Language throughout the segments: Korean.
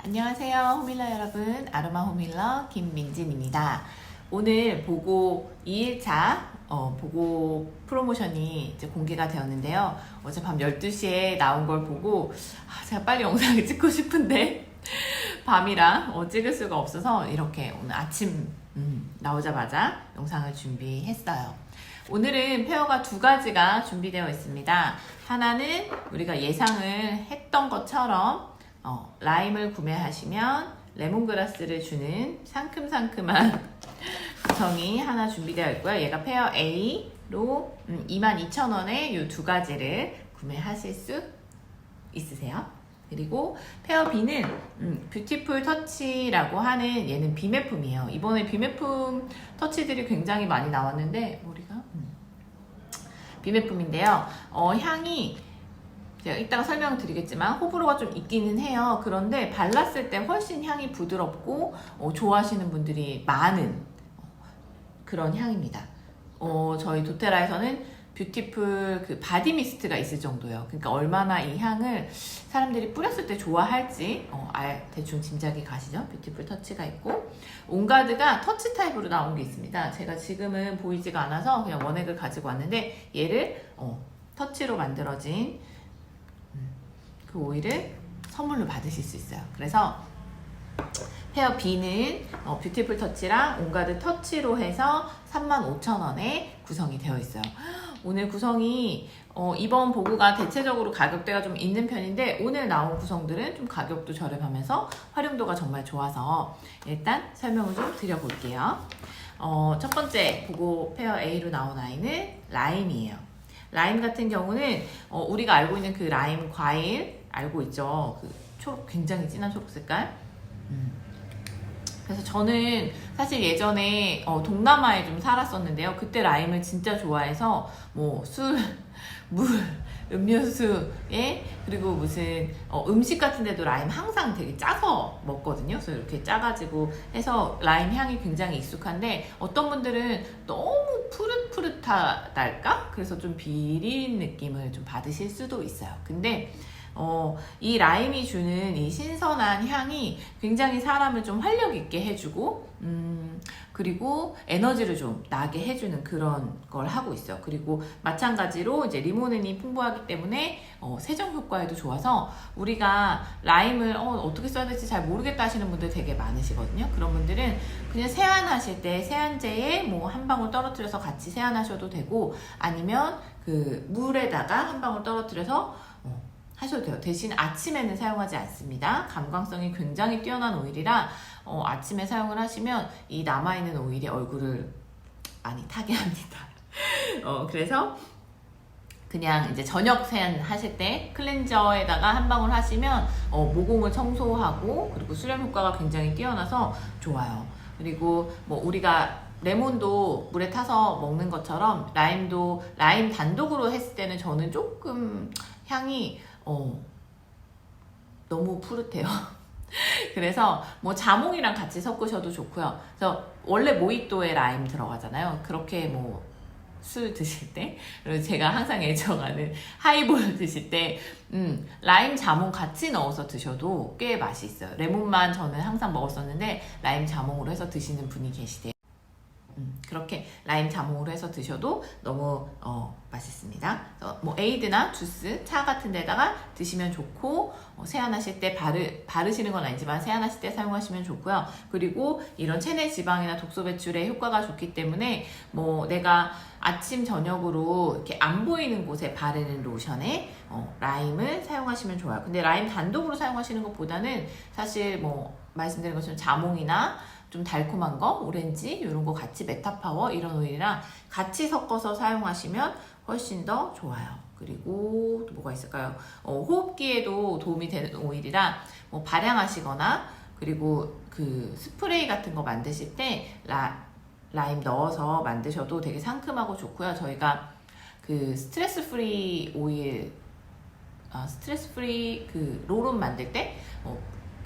안녕하세요, 호밀러 여러분. 아로마 호밀러 김민진입니다. 오늘 보고 2일차 보고 프로모션이 이제 공개가 되었는데요. 어제 밤 12시에 나온 걸 보고 제가 빨리 영상을 찍고 싶은데 밤이라 찍을 수가 없어서 이렇게 오늘 아침 나오자마자 영상을 준비했어요. 오늘은 페어가 두 가지가 준비되어 있습니다. 하나는 우리가 예상을 했던 것처럼 라임을 구매하시면 레몬그라스를 주는 상큼상큼한 구성이 하나 준비되어 있고요. 얘가 페어 A로 22,000원에 이 두 가지를 구매하실 수 있으세요. 그리고 페어 B는 뷰티풀 터치라고 하는 얘는 비매품이에요. 이번에 비매품 터치들이 굉장히 많이 나왔는데 우리가 비매품인데요. 향이 제가 이따가 설명을 드리겠지만 호불호가 좀 있기는 해요. 그런데 발랐을 때 훨씬 향이 부드럽고 좋아하시는 분들이 많은 그런 향입니다. 저희 도테라에서는 뷰티풀 그 바디 미스트가 있을 정도예요. 그러니까 얼마나 이 향을 사람들이 뿌렸을 때 좋아할지 대충 짐작이 가시죠? 뷰티풀 터치가 있고 온가드가 터치 타입으로 나온 게 있습니다. 제가 지금은 보이지가 않아서 그냥 원액을 가지고 왔는데 얘를 터치로 만들어진 그 오일을 선물로 받으실 수 있어요. 그래서 페어 B는 뷰티풀 터치랑 온가드 터치로 해서 35,000원에 구성이 되어 있어요. 오늘 구성이 이번 보고가 대체적으로 가격대가 좀 있는 편인데 오늘 나온 구성들은 좀 가격도 저렴하면서 활용도가 정말 좋아서 일단 설명을 좀 드려볼게요. 첫 번째 보고 페어 A로 나온 아이는 라임이에요. 라임 같은 경우는 우리가 알고 있는 그 라임 과일 알고 있죠? 그 초록, 굉장히 진한 초록 색깔. 그래서 저는 사실 예전에 동남아에 좀 살았었는데요. 그때 라임을 진짜 좋아해서 뭐 술, 물, 음료수에 그리고 무슨 음식 같은 데도 라임 항상 되게 짜서 먹거든요. 그래서 이렇게 짜가지고 해서 라임 향이 굉장히 익숙한데 어떤 분들은 너무 푸릇푸릇하달까? 그래서 좀 비린 느낌을 좀 받으실 수도 있어요. 근데 이 라임이 주는 이 신선한 향이 굉장히 사람을 좀 활력 있게 해주고 그리고 에너지를 좀 나게 해주는 그런 걸 하고 있어요. 그리고 마찬가지로 이제 리모넨이 풍부하기 때문에 세정 효과에도 좋아서 우리가 라임을 어떻게 써야 될지 잘 모르겠다 하시는 분들 되게 많으시거든요. 그런 분들은 그냥 세안하실 때 세안제에 뭐 한 방울 떨어뜨려서 같이 세안하셔도 되고 아니면 그 물에다가 한 방울 떨어뜨려서 하셔도 돼요. 대신 아침에는 사용하지 않습니다. 감광성이 굉장히 뛰어난 오일이라 아침에 사용을 하시면 이 남아있는 오일이 얼굴을 많이 타게 합니다. 그래서 그냥 이제 저녁 세안 하실 때 클렌저에다가 한 방울 하시면 모공을 청소하고 그리고 수렴 효과가 굉장히 뛰어나서 좋아요. 그리고 뭐 우리가 레몬도 물에 타서 먹는 것처럼 라임도 라임 단독으로 했을 때는 저는 조금 향이 너무 푸릇해요. 그래서 뭐 자몽이랑 같이 섞으셔도 좋고요. 그래서 원래 모히또에 라임 들어가잖아요. 그렇게 뭐 술 드실 때 그리고 제가 항상 애정하는 하이볼 드실 때 라임 자몽 같이 넣어서 드셔도 꽤 맛이 있어요. 레몬만 저는 항상 먹었었는데 라임 자몽으로 해서 드시는 분이 계시대요. 그렇게 라임 자몽으로 해서 드셔도 너무 맛있습니다. 뭐 에이드나 주스, 차 같은 데다가 드시면 좋고 세안하실 때 바르시는 건 아니지만 세안하실 때 사용하시면 좋고요. 그리고 이런 체내 지방이나 독소 배출에 효과가 좋기 때문에 뭐 내가 아침 저녁으로 이렇게 안 보이는 곳에 바르는 로션에 라임을 사용하시면 좋아요. 근데 라임 단독으로 사용하시는 것보다는 사실 뭐 말씀드린 것처럼 자몽이나 좀 달콤한 거, 오렌지 이런 거 같이 메타파워 이런 오일이랑 같이 섞어서 사용하시면 훨씬 더 좋아요. 그리고 또 뭐가 있을까요? 호흡기에도 도움이 되는 오일이라 뭐 발향하시거나 그리고 그 스프레이 같은 거 만드실 때 라임 넣어서 만드셔도 되게 상큼하고 좋고요. 저희가 그 스트레스 프리 오일 스트레스 프리 그 롤온 만들 때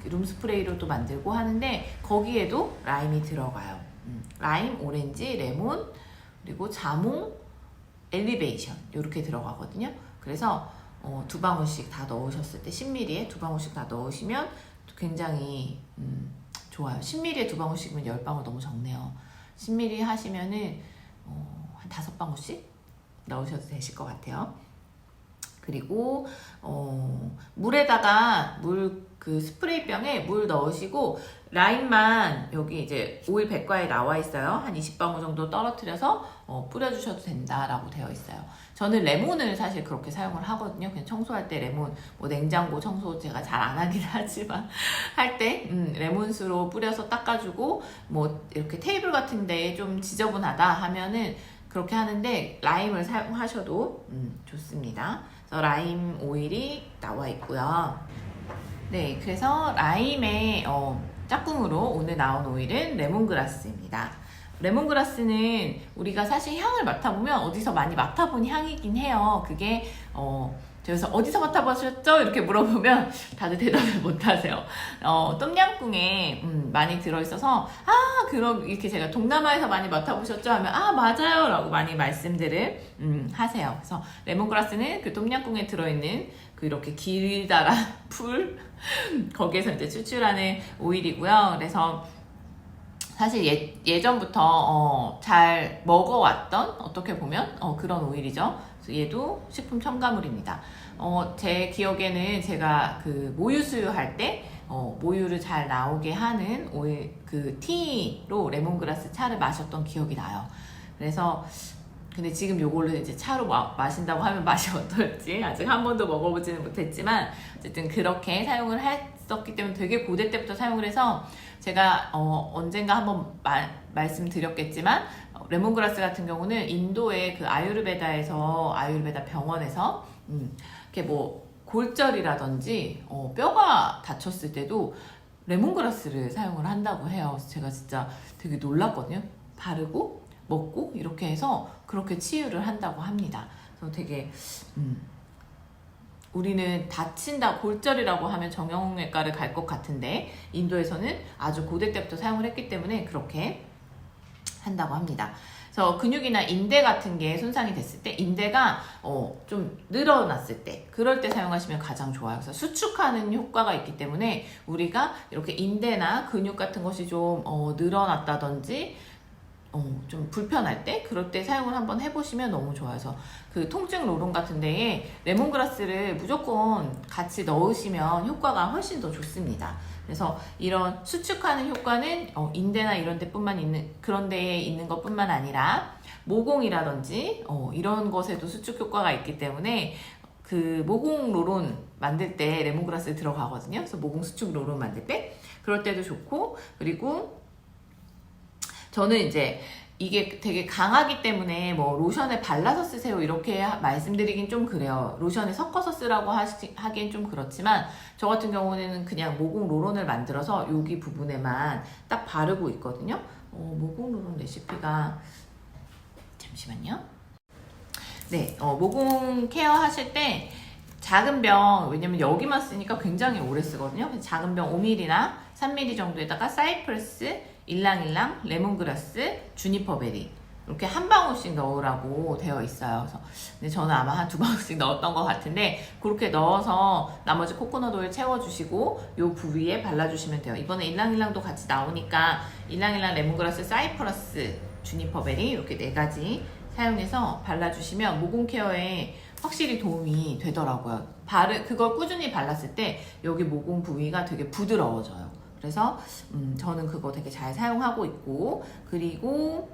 룸스프레이로도 만들고 하는데 거기에도 라임이 들어가요. 라임, 오렌지, 레몬, 그리고 자몽, 엘리베이션 이렇게 들어가거든요. 그래서 두 방울씩 다 넣으셨을 때 10ml에 두 방울씩 다 넣으시면 굉장히 좋아요. 10ml에 2방울씩이면 10방울 너무 적네요. 10ml 하시면은 한 5방울씩 넣으셔도 되실 것 같아요. 그리고 물에다가 그 스프레이병에 물 넣으시고 라임만 여기 이제 오일 백과에 나와 있어요. 한 20방울 정도 떨어뜨려서 뿌려주셔도 된다라고 되어 있어요. 저는 레몬을 사실 그렇게 사용을 하거든요. 그냥 청소할 때 레몬, 뭐 냉장고 청소 제가 잘 안 하긴 하지만 할 때 레몬수로 뿌려서 닦아주고 뭐 이렇게 테이블 같은 데에 좀 지저분하다 하면은 그렇게 하는데 라임을 사용하셔도 좋습니다. 그래서 라임 오일이 나와 있고요. 네, 그래서 라임의 짝꿍으로 오늘 나온 오일은 레몬그라스입니다. 레몬그라스는 우리가 사실 향을 맡아보면 어디서 많이 맡아본 향이긴 해요. 그게 그래서 어디서 맡아보셨죠? 이렇게 물어보면 다들 대답을 못하세요. 똠양꿍에 많이 들어있어서 그럼 이렇게 제가 동남아에서 많이 맡아보셨죠? 하면 맞아요 라고 많이 말씀들을 하세요. 그래서 레몬그라스는 그 똠양꿍에 들어있는 그 이렇게 길다란 풀 거기에서 이제 추출하는 오일이고요. 그래서 사실 예전부터 잘 먹어왔던 어떻게 보면 그런 오일이죠. 그래서 얘도 식품 첨가물입니다. 제 기억에는 제가 그 모유 수유할 때 모유를 잘 나오게 하는 오일 그 티로 레몬그라스 차를 마셨던 기억이 나요. 그래서 근데 지금 요걸로 이제 차로 마신다고 하면 맛이 어떨지 아직 한 번도 먹어보지는 못했지만 어쨌든 그렇게 사용을 했었기 때문에 되게 고대 때부터 사용을 해서 제가 언젠가 한번 말씀드렸겠지만 레몬그라스 같은 경우는 인도의 그 아유르베다 병원에서 이렇게 뭐 골절이라든지 뼈가 다쳤을 때도 레몬그라스를 사용을 한다고 해요. 그래서 제가 진짜 되게 놀랐거든요. 바르고 먹고 이렇게 해서 그렇게 치유를 한다고 합니다. 그래서 되게 우리는 다친다 골절이라고 하면 정형외과를 갈 것 같은데 인도에서는 아주 고대 때부터 사용을 했기 때문에 그렇게 한다고 합니다. 그래서 근육이나 인대 같은 게 손상이 됐을 때 인대가 좀 늘어났을 때 그럴 때 사용하시면 가장 좋아요. 그래서 수축하는 효과가 있기 때문에 우리가 이렇게 인대나 근육 같은 것이 좀 늘어났다든지 좀 불편할 때 그럴 때 사용을 한번 해보시면 너무 좋아요. 그래서 그 통증 로론 같은 데에 레몬그라스를 무조건 같이 넣으시면 효과가 훨씬 더 좋습니다. 그래서 이런 수축하는 효과는 인대나 이런 데뿐만 있는 그런 데에 있는 것뿐만 아니라 모공이라든지 이런 것에도 수축 효과가 있기 때문에 그 모공 로론 만들 때 레몬그라스 들어가거든요. 그래서 모공 수축 로론 만들 때 그럴 때도 좋고 그리고 저는 이제 이게 되게 강하기 때문에 뭐 로션에 발라서 쓰세요 이렇게 말씀드리긴 좀 그래요. 로션에 섞어서 쓰라고 하긴 좀 그렇지만 저 같은 경우는 그냥 모공 로론을 만들어서 여기 부분에만 딱 바르고 있거든요. 모공 로론 레시피가 잠시만요. 네, 모공 케어 하실 때 작은 병, 왜냐면 여기만 쓰니까 굉장히 오래 쓰거든요. 작은 병 5ml나 3ml 정도에다가 사이프러스, 일랑일랑, 레몬그라스, 주니퍼베리 이렇게 한 방울씩 넣으라고 되어 있어요. 그래서 근데 저는 아마 한 2방울씩 넣었던 것 같은데 그렇게 넣어서 나머지 코코넛 오일 채워주시고 요 부위에 발라주시면 돼요. 이번에 일랑일랑도 같이 나오니까 일랑일랑, 레몬그라스, 사이프러스, 주니퍼베리 이렇게 4가지 사용해서 발라주시면 모공 케어에 확실히 도움이 되더라고요. 그걸 꾸준히 발랐을 때 여기 모공 부위가 되게 부드러워져요. 그래서 저는 그거 되게 잘 사용하고 있고 그리고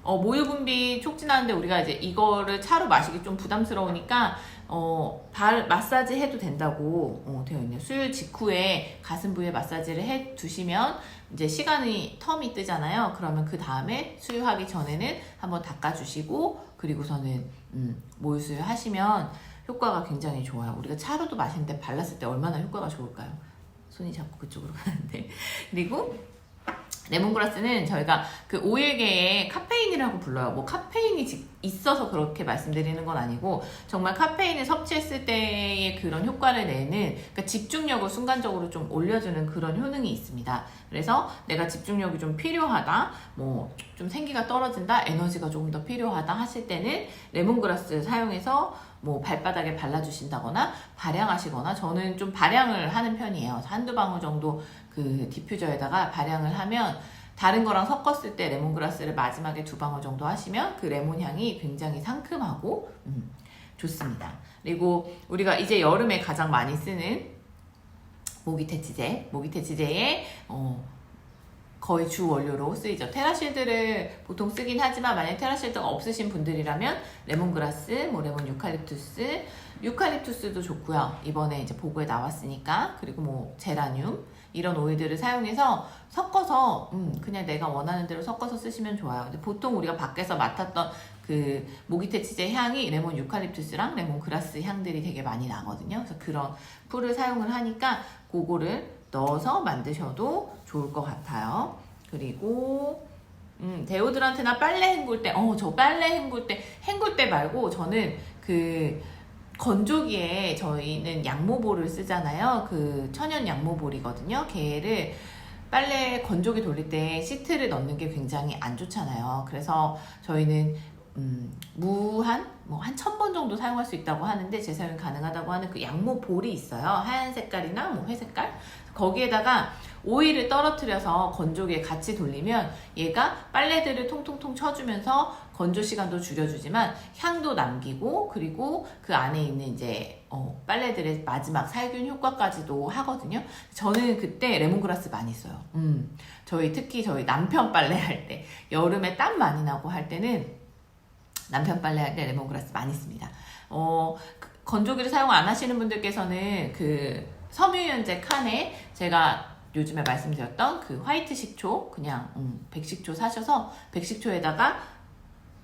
모유 분비 촉진하는데 우리가 이제 이거를 차로 마시기 좀 부담스러우니까 마사지 해도 된다고 되어 있네요. 수유 직후에 가슴 부위에 마사지를 해 두시면 이제 텀이 뜨잖아요. 그러면 그 다음에 수유하기 전에는 한번 닦아주시고 그리고서는 모유 수유 하시면 효과가 굉장히 좋아요. 우리가 차로도 마시는데 발랐을 때 얼마나 효과가 좋을까요? 손이 자꾸 그쪽으로 가는데. 그리고 레몬그라스는 저희가 그 오일계에 카페인이라고 불러요. 뭐 카페인이 있어서 그렇게 말씀드리는 건 아니고 정말 카페인을 섭취했을 때의 그런 효과를 내는 그러니까 집중력을 순간적으로 좀 올려주는 그런 효능이 있습니다. 그래서 내가 집중력이 좀 필요하다, 뭐 좀 생기가 떨어진다, 에너지가 조금 더 필요하다 하실 때는 레몬그라스 사용해서 뭐 발바닥에 발라주신다거나 발향하시거나, 저는 좀 발향을 하는 편이에요. 한두 방울 정도 그 디퓨저에다가 발향을 하면 다른 거랑 섞었을 때 레몬그라스를 마지막에 2방울 정도 하시면 그 레몬 향이 굉장히 상큼하고 좋습니다. 그리고 우리가 이제 여름에 가장 많이 쓰는 모기퇴치제에 거의 주 원료로 쓰이죠. 테라실드를 보통 쓰긴 하지만 만약 테라실드가 없으신 분들이라면 레몬그라스, 뭐 레몬 유칼립투스도 좋고요. 이번에 이제 보고에 나왔으니까. 그리고 뭐 제라늄 이런 오일들을 사용해서 섞어서 그냥 내가 원하는 대로 섞어서 쓰시면 좋아요. 근데 보통 우리가 밖에서 맡았던 그 모기퇴치제 향이 레몬 유칼립투스랑 레몬그라스 향들이 되게 많이 나거든요. 그래서 그런 풀을 사용을 하니까 그거를 넣어서 만드셔도 좋을 것 같아요. 그리고 데오드란트나 빨래 헹굴 때, 저 빨래 헹굴 때 말고 저는 그 건조기에 저희는 양모볼을 쓰잖아요. 그 천연 양모볼이거든요. 걔를 빨래 건조기 돌릴 때 시트를 넣는 게 굉장히 안 좋잖아요. 그래서 저희는 한 1000번 정도 사용할 수 있다고 하는데, 재사용이 가능하다고 하는 그 양모볼이 있어요. 하얀 색깔이나 뭐 회색깔. 거기에다가 오일을 떨어뜨려서 건조기에 같이 돌리면 얘가 빨래들을 통통통 쳐주면서 건조 시간도 줄여주지만 향도 남기고, 그리고 그 안에 있는 이제 빨래들의 마지막 살균 효과까지도 하거든요. 저는 그때 레몬그라스 많이 써요. 특히 저희 남편 빨래할 때, 여름에 땀 많이 나고 할 때는 남편 빨래할 때 레몬그라스 많이 씁니다. 건조기를 사용 안 하시는 분들께서는 그 섬유유연제 칸에 제가 요즘에 말씀드렸던 그 화이트 식초, 그냥 백식초 사셔서 백식초에다가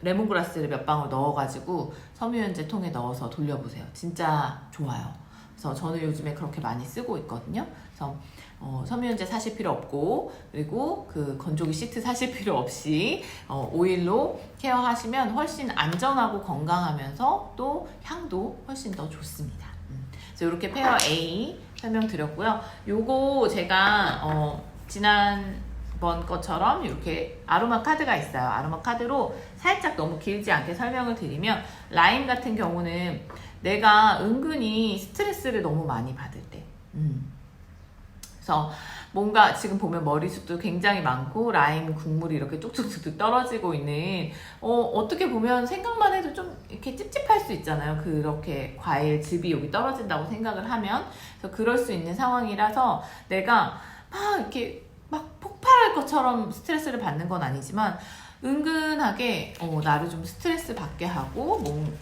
레몬그라스를 몇 방울 넣어가지고 섬유유연제 통에 넣어서 돌려보세요. 진짜 좋아요. 그래서 저는 요즘에 그렇게 많이 쓰고 있거든요. 그래서 섬유유연제 사실 필요 없고, 그리고 그 건조기 시트 사실 필요 없이 오일로 케어하시면 훨씬 안전하고 건강하면서 또 향도 훨씬 더 좋습니다. 그래서 이렇게 페어 A 설명드렸고요. 요거 제가 지난번 것처럼 이렇게 아로마 카드가 있어요. 아로마 카드로 살짝 너무 길지 않게 설명을 드리면, 라임 같은 경우는 내가 은근히 스트레스를 너무 많이 받을 때, 그래서 뭔가 지금 보면 머리숱도 굉장히 많고 라임 국물이 이렇게 뚝뚝뚝 떨어지고 있는, 어떻게 보면 생각만 해도 좀 이렇게 찝찝할 수 있잖아요. 그렇게 과일즙이 여기 떨어진다고 생각을 하면. 그래서 그럴 수 있는 상황이라서 내가 막 이렇게 막 폭발할 것처럼 스트레스를 받는 건 아니지만, 은근하게 나를 좀 스트레스 받게 하고 좀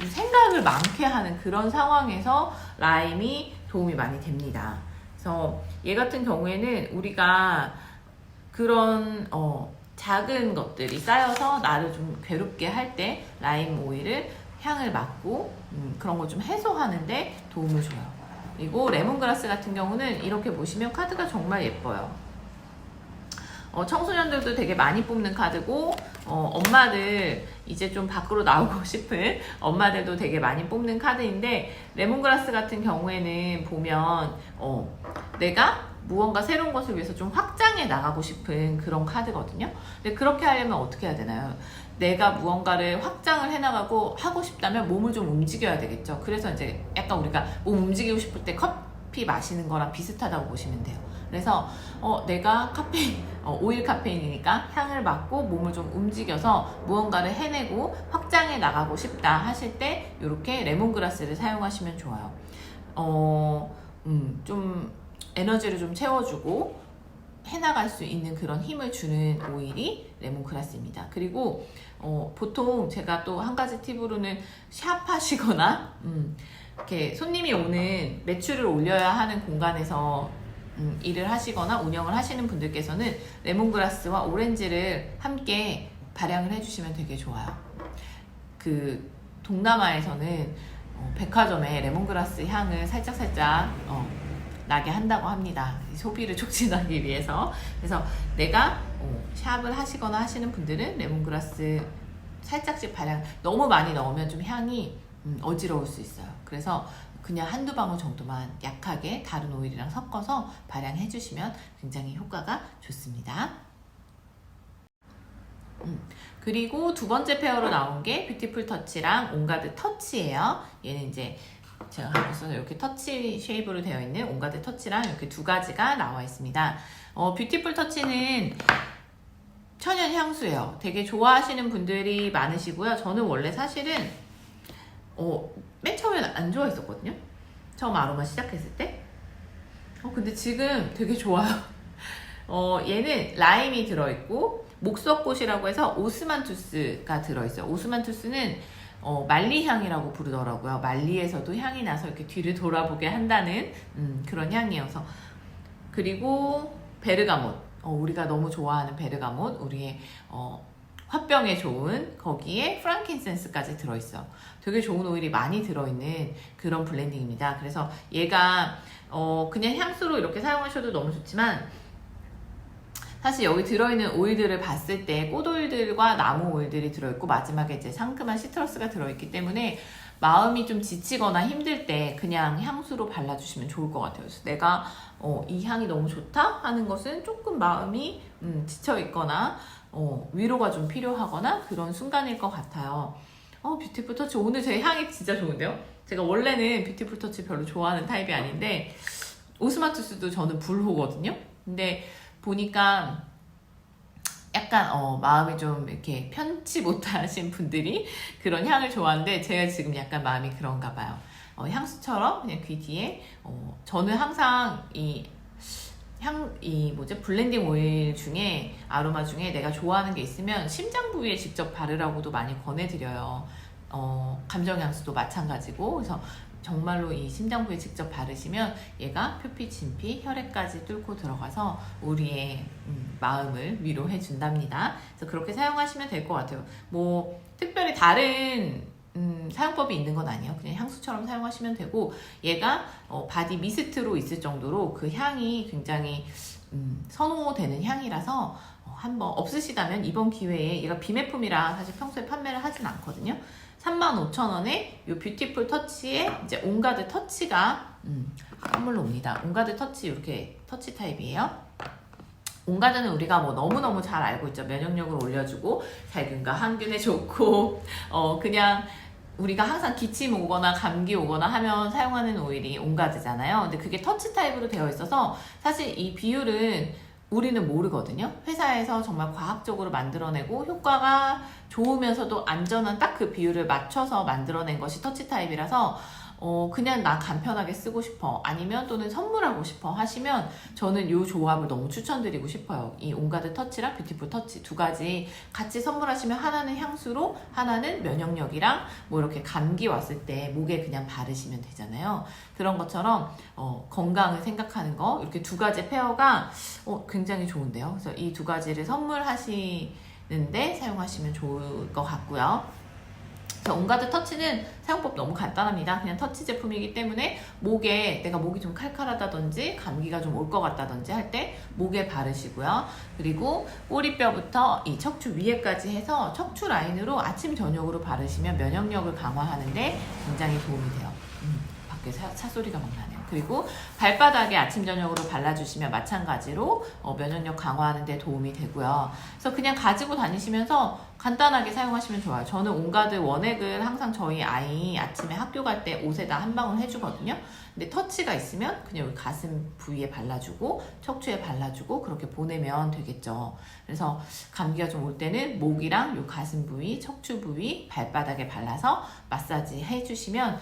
생각을 많게 하는 그런 상황에서 라임이 도움이 많이 됩니다. 그래서 얘 같은 경우에는 우리가 그런 작은 것들이 쌓여서 나를 좀 괴롭게 할 때 라임 오일을 향을 맡고 그런 걸 좀 해소하는데 도움을 줘요. 그리고 레몬그라스 같은 경우는 이렇게 보시면 카드가 정말 예뻐요. 청소년들도 되게 많이 뽑는 카드고, 엄마들 이제 좀 밖으로 나오고 싶은 엄마들도 되게 많이 뽑는 카드인데, 레몬그라스 같은 경우에는 보면 내가 무언가 새로운 것을 위해서 좀 확장해 나가고 싶은 그런 카드거든요. 근데 그렇게 하려면 어떻게 해야 되나요? 내가 무언가를 확장을 해나가고 하고 싶다면 몸을 좀 움직여야 되겠죠. 그래서 이제 약간 우리가 몸 움직이고 싶을 때 커피 마시는 거랑 비슷하다고 보시면 돼요. 그래서 내가 오일 카페인이니까 향을 맡고 몸을 좀 움직여서 무언가를 해내고 확장해 나가고 싶다 하실 때 이렇게 레몬그라스를 사용하시면 좋아요. 좀 에너지를 좀 채워주고 해나갈 수 있는 그런 힘을 주는 오일이 레몬그라스입니다. 그리고 보통 제가 또 한 가지 팁으로는 샵 하시거나 이렇게 손님이 오는 매출을 올려야 하는 공간에서 일을 하시거나 운영을 하시는 분들께서는 레몬그라스와 오렌지를 함께 발향을 해주시면 되게 좋아요. 그 동남아에서는 백화점에 레몬그라스 향을 살짝살짝 나게 한다고 합니다. 소비를 촉진하기 위해서. 그래서 내가 샵을 하시거나 하시는 분들은 레몬그라스 살짝씩 발향, 너무 많이 넣으면 좀 향이 어지러울 수 있어요. 그래서 그냥 한두 방울 정도만 약하게 다른 오일이랑 섞어서 발향해 주시면 굉장히 효과가 좋습니다. 그리고 두 번째 페어로 나온 게 뷰티풀 터치랑 온가드 터치예요. 얘는 이제 제가 갖고 있어서 이렇게 터치 쉐입으로 되어 있는 온가드 터치랑 이렇게 두 가지가 나와 있습니다. 뷰티풀 터치는 천연 향수예요. 되게 좋아하시는 분들이 많으시고요. 저는 원래 사실은 맨 처음에는 안 좋아했었거든요. 처음 아로마 시작했을 때. 근데 지금 되게 좋아요. 얘는 라임이 들어있고 목석꽃이라고 해서 오스만투스가 들어있어요. 오스만투스는 말리향이라고 부르더라고요. 말리에서도 향이 나서 이렇게 뒤를 돌아보게 한다는 그런 향이어서. 그리고 베르가못. 우리가 너무 좋아하는 베르가못, 우리의 화병에 좋은 거기에 프랑킨센스까지 들어있어요. 되게 좋은 오일이 많이 들어있는 그런 블렌딩입니다. 그래서 얘가 그냥 향수로 이렇게 사용하셔도 너무 좋지만 사실 여기 들어있는 오일들을 봤을 때 꽃오일들과 나무 오일들이 들어있고 마지막에 이제 상큼한 시트러스가 들어있기 때문에 마음이 좀 지치거나 힘들 때 그냥 향수로 발라주시면 좋을 것 같아요. 그래서 내가 이 향이 너무 좋다 하는 것은 조금 마음이 지쳐있거나 위로가 좀 필요하거나 그런 순간일 것 같아요. 뷰티풀 터치 오늘 제 향이 진짜 좋은데요? 제가 원래는 뷰티풀 터치 별로 좋아하는 타입이 아닌데 오스만투스도 저는 불호거든요. 근데 보니까 약간 마음이 좀 이렇게 편치 못하신 분들이 그런 향을 좋아하는데 제가 지금 약간 마음이 그런가 봐요. 향수처럼 그냥 귀 뒤에 저는 항상 이 블렌딩 오일 중에 아로마 중에 내가 좋아하는 게 있으면 심장 부위에 직접 바르라고도 많이 권해드려요. 감정향수도 마찬가지고. 그래서 정말로 이 심장 부위에 직접 바르시면 얘가 표피, 진피, 혈액까지 뚫고 들어가서 우리의 마음을 위로해 준답니다. 그래서 그렇게 사용하시면 될 것 같아요. 뭐 특별히 다른 사용법이 있는 건 아니에요. 그냥 향수처럼 사용하시면 되고 얘가 바디 미스트로 있을 정도로 그 향이 굉장히 선호되는 향이라서 한번 없으시다면 이번 기회에 얘가 비매품이라 사실 평소에 판매를 하진 않거든요. 35,000원에 이 뷰티풀 터치에 이제 온가드 터치가 선물로 옵니다. 온가드 터치 이렇게 터치 타입이에요. 온가드는 우리가 뭐 너무너무 잘 알고 있죠. 면역력을 올려주고 살균과 항균에 좋고 그냥 우리가 항상 기침 오거나 감기 오거나 하면 사용하는 오일이 온가드잖아요. 근데 그게 터치 타입으로 되어 있어서 사실 이 비율은 우리는 모르거든요. 회사에서 정말 과학적으로 만들어내고 효과가 좋으면서도 안전한 딱 그 비율을 맞춰서 만들어낸 것이 터치 타입이라서 그냥 나 간편하게 쓰고 싶어 아니면 또는 선물하고 싶어 하시면 저는 이 조합을 너무 추천드리고 싶어요. 이 온가드 터치랑 뷰티풀 터치 두 가지 같이 선물하시면 하나는 향수로 하나는 면역력이랑 뭐 이렇게 감기 왔을 때 목에 그냥 바르시면 되잖아요. 그런 것처럼 건강을 생각하는 거 이렇게 두 가지 페어가 굉장히 좋은데요. 그래서 이 두 가지를 선물하시는데 사용하시면 좋을 것 같고요. 온가드 터치는 사용법 너무 간단합니다. 그냥 터치 제품이기 때문에 목에 내가 목이 좀 칼칼하다든지 감기가 좀 올 것 같다든지 할 때 목에 바르시고요. 그리고 꼬리뼈부터 이 척추 위에까지 해서 척추 라인으로 아침 저녁으로 바르시면 면역력을 강화하는데 굉장히 도움이 돼요. 밖에 차 소리가 막 나네요. 그리고 발바닥에 아침 저녁으로 발라주시면 마찬가지로 면역력 강화하는 데 도움이 되고요. 그래서 그냥 가지고 다니시면서 간단하게 사용하시면 좋아요. 저는 온가드 원액을 항상 저희 아이 아침에 학교 갈 때 옷에다 한 방울 해주거든요. 근데 터치가 있으면 그냥 여기 가슴 부위에 발라주고 척추에 발라주고 그렇게 보내면 되겠죠. 그래서 감기가 좀 올 때는 목이랑 요 가슴 부위, 척추 부위, 발바닥에 발라서 마사지 해주시면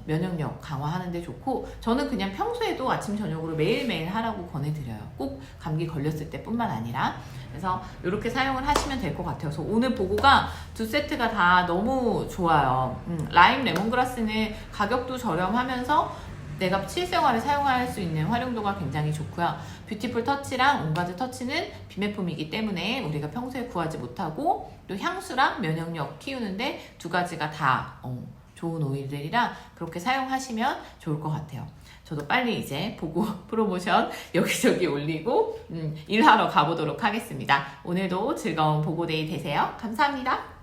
면역력 강화하는 데 좋고 저는 그냥 평소에도 아침 저녁으로 매일매일 하라고 권해드려요. 꼭 감기 걸렸을 때뿐만 아니라. 그래서 이렇게 사용을 하시면 될 것 같아요. 그래서 오늘 보고가 두 세트가 다 너무 좋아요. 라임 레몬그라스는 가격도 저렴하면서 내가 실생활에 사용할 수 있는 활용도가 굉장히 좋고요. 뷰티풀 터치랑 온가드 터치는 비매품이기 때문에 우리가 평소에 구하지 못하고 또 향수랑 면역력 키우는데 두 가지가 다 좋은 오일들이라 그렇게 사용하시면 좋을 것 같아요. 저도 빨리 이제 보고 프로모션 여기저기 올리고 일하러 가보도록 하겠습니다. 오늘도 즐거운 보고데이 되세요. 감사합니다.